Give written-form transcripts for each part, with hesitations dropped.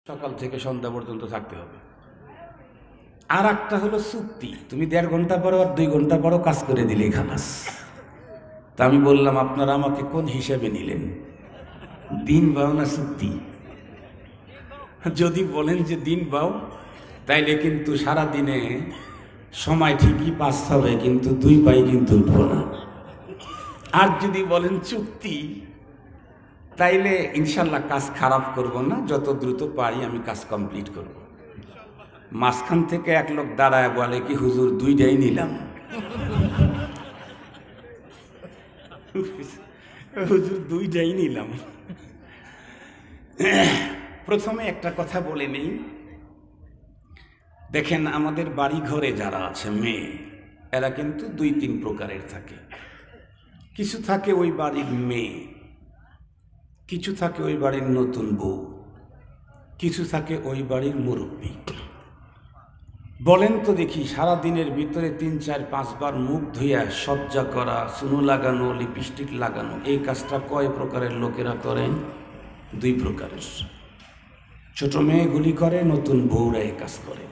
সকাল থেকে সন্ধ্যা পর্যন্ত থাকতে হবে। আর একটা হলো চুক্তি, তুমি 1.5 ঘন্টা পরো আর 2 ঘন্টা পরো কাজ করে দিলেই খালাস। তা আমি বললাম, আপনারা আমাকে কোন হিসেবে নিলেন, দিন বাও না চুক্তি? যদি বলেন যে দিন বাও, তাইলে কিন্তু সারা দিনে সময় ঠিকই পাস হবে, কিন্তু 2 পাই কিন্তু উঠবো না। আর যদি বলেন চুক্তি, তাইলে ইনশাল্লাহ কাজ খারাপ করব না, যত দ্রুত পারি আমি কাজ কমপ্লিট করব। মাঝখান থেকে এক লোক দাঁড়ায় বলে কি, হুজুর 2টাই নিলাম। হুজুর 2টাই নিলাম। প্রথমে একটা কথা বলে নেই, দেখেন আমাদের বাড়ি ঘরে যারা আছে মেয়ে, এরা কিন্তু 2-3 প্রকারের থাকে। কিছু থাকে ওই বাড়ির মেয়ে, কিছু থাকে ওই বাড়ির নতুন বউ, কিছু থাকে ওই বাড়ির মুরব্বী। বলেন তো দেখি, সারা দিনের ভিতরে 3-4-5 বার মুখ ধুইয়া সজ্জা করা, চুনো লাগানো, লিপস্টিক লাগানো, এই কাজটা কয় প্রকারের লোকেরা করেন? 2 প্রকারের। ছোট মেয়েগুলি করে, নতুন বউরা এ কাজ করে।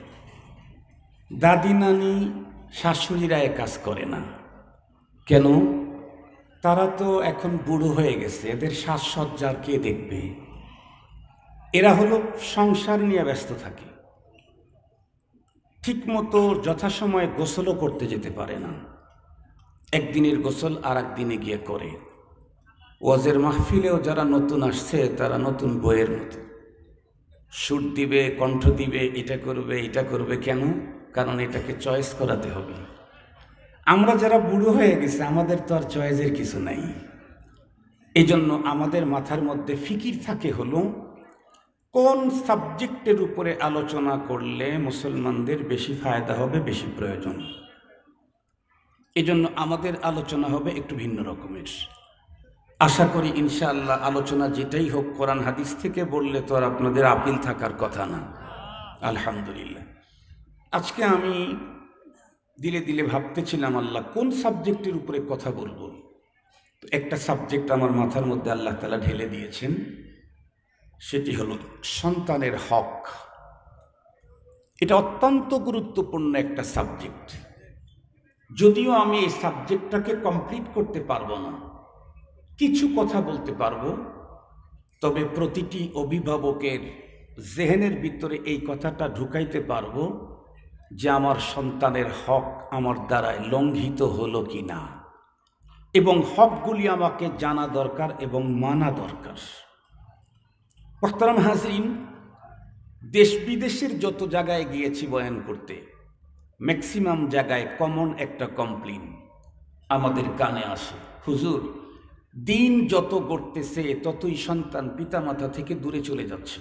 দাদি নানি শাশুড়িরা এ কাজ করে না। কেন? তারা তো এখন বুড়ো হয়ে গেছে, এদের সাজসজ্জার কে দেখবে? এরা হলো সংসার নিয়ে ব্যস্ত থাকে, ঠিক মতো যথাসময়ে গোসলও করতে যেতে পারে না। একদিনের গোসল আর একদিনে গিয়ে করে। ওয়াজের মাহফিলেও যারা নতুন আসছে, তারা নতুন বইয়ের মতো সুর দিবে, কণ্ঠ দিবে, এটা করবে এটা করবে। কেন? কারণ এটাকে চয়েস করাতে হবে। আমরা যারা বুড়ো হয়ে গেছে, আমাদের তো আর চয়েসের কিছু নাই। এই জন্য আমাদের মাথার মধ্যে ফিকির থাকে হলো কোন সাবজেক্টের উপরে আলোচনা করলে মুসলমানদের বেশি ফায়দা হবে, বেশি প্রয়োজন। এই জন্য আমাদের আলোচনা হবে একটু ভিন্ন রকমের। আশা করি ইনশাআল্লাহ আলোচনা যেটাই হোক, কোরআন হাদিস থেকে বললে তো আর আপনাদের আপিল থাকার কথা না। আলহামদুলিল্লাহ। আজকে আমি দিলে দিলে ভাবতেছিলাম, আল্লাহ কোন সাবজেক্টের উপরে কথা বলবো। একটা সাবজেক্ট আমার মাথার মধ্যে আল্লাহ তাআলা ঢেলে দিয়েছেন, সেটি হলো সন্তানের হক। এটা অত্যন্ত গুরুত্বপূর্ণ একটা সাবজেক্ট। যদিও আমি এই সাবজেক্টটাকে কমপ্লিট করতে পারবো না, কিছু কথা বলতে পারবো, তবে প্রতিটি অভিভাবকের জেহেনের ভিতরে এই কথাটা ঢুকাইতে পারবো যে আমার সন্তানের হক আমার দ্বারায় লঙ্ঘিত হলো কি না, এবং হকগুলি আমাকে জানা দরকার এবং মানা দরকার। মোহতারাম হাজরিন, দেশ বিদেশের যত জায়গায় গিয়েছি বয়ান করতে, ম্যাক্সিমাম জায়গায় কমন একটা কমপ্লেইন আমাদের কানে আসে, হুজুর দিন যত গড়তেছে ততই সন্তান পিতামাতা থেকে দূরে চলে যাচ্ছে।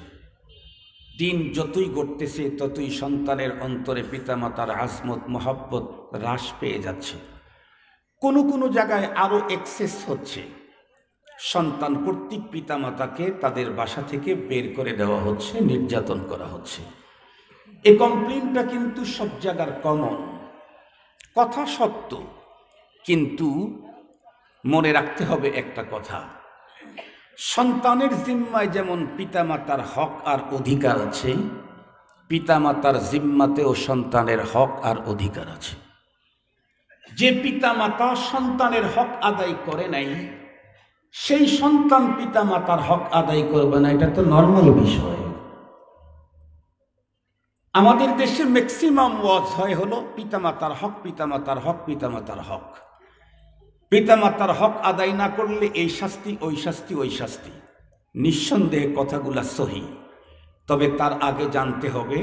দিন যতই গড়তেছে ততই সন্তানের অন্তরে পিতামাতার আজমত মহব্বত হ্রাস পেয়ে যাচ্ছে। কোনো কোনো জায়গায় আরও এক্সেস হচ্ছে, সন্তান কর্তৃক পিতামাতাকে তাদের বাসা থেকে বের করে দেওয়া হচ্ছে, নির্যাতন করা হচ্ছে। এই কমপ্লেইনটা কিন্তু সব জায়গার কমন কথা, সত্য। কিন্তু মনে রাখতে হবে একটা কথা, সন্তানের জিম্মায় যেমন পিতামাতার হক আর অধিকার আছে, পিতামাতার জিম্মাতেও সন্তানের হক আর অধিকার আছে। যে পিতামাতা সন্তানের হক আদায় করে নাই, সেই সন্তান পিতামাতার হক আদায় করবে না, এটা তো নর্মাল বিষয়। আমাদের দেশে ম্যাক্সিমাম ওয়াজ হয় হলো পিতামাতার হক, পিতামাতার হক, পিতামাতার হক। পিতামাতার হক আদায় না করলে এই শাস্তি, ওই শাস্তি, ওই শাস্তি। নিঃসন্দেহে কথাগুলা সহি, তবে তার আগে জানতে হবে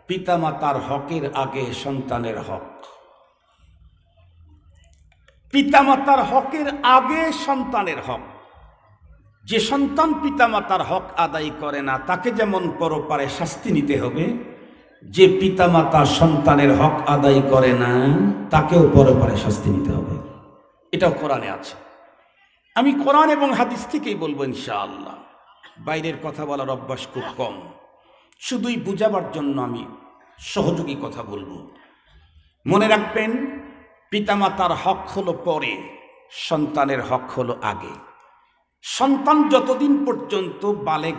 পিতামাতার হকের আগে সন্তানের হক। পিতামাতার হকের আগে সন্তানের হক। যে সন্তান পিতামাতার হক আদায় করে না, তাকে যেমন পরপারে শাস্তি নিতে হবে, যে পিতামাতা সন্তানের হক আদায় করে না, তাকেও পরপারে শাস্তি নিতে হবে। এটাও কোরআনে আছে। আমি কোরআন এবং হাদিস থেকেই বলবো ইনশাআল্লাহ, বাইরের কথা বলার অভ্যাস খুব কম, শুধুই বুঝাবার জন্য আমি সহযোগী কথা বলবো। মনে রাখবেন, পিতামাতার হক হলো পরে, সন্তানের হক হলো আগে। সন্তান যতদিন পর্যন্ত বালেগ